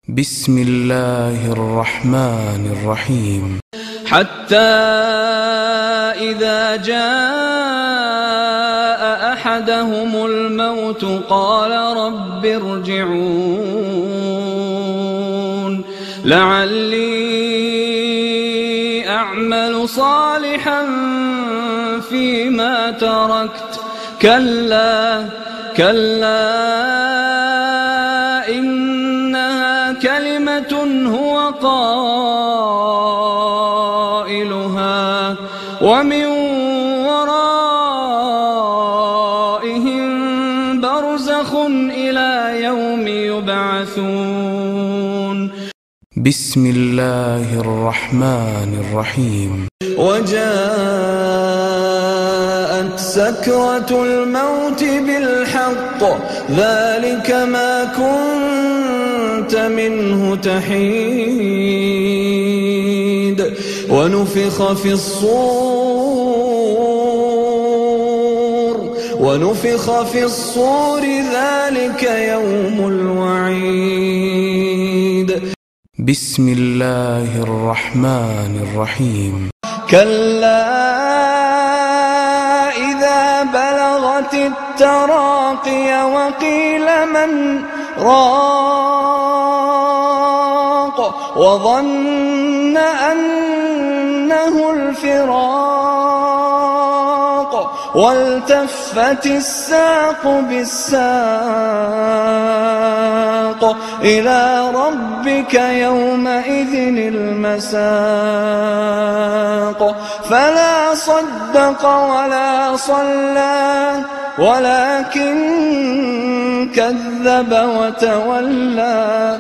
بسم الله الرحمن الرحيم. حتى إذا جاء أحدهم الموت قال رب ارجعون لعلي أعمل صالحا فيما تركت كلا إنها كلمة هو قائلها ومن ورائهم برزخ إلى يوم يبعثون. بسم الله الرحمن الرحيم. وجاءت سكرة الموت بالحق ذلك ما كنت منه تحيد ونفخ في الصور ذلك يوم الوعيد. بسم الله الرحمن الرحيم. كلا إذا بلغت التراقي وقيل من راق وظن أنه الفراق والتفت الساق بالساق إلى ربك يومئذ المساق فلا صدق ولا صلى ولكن كذب وتولى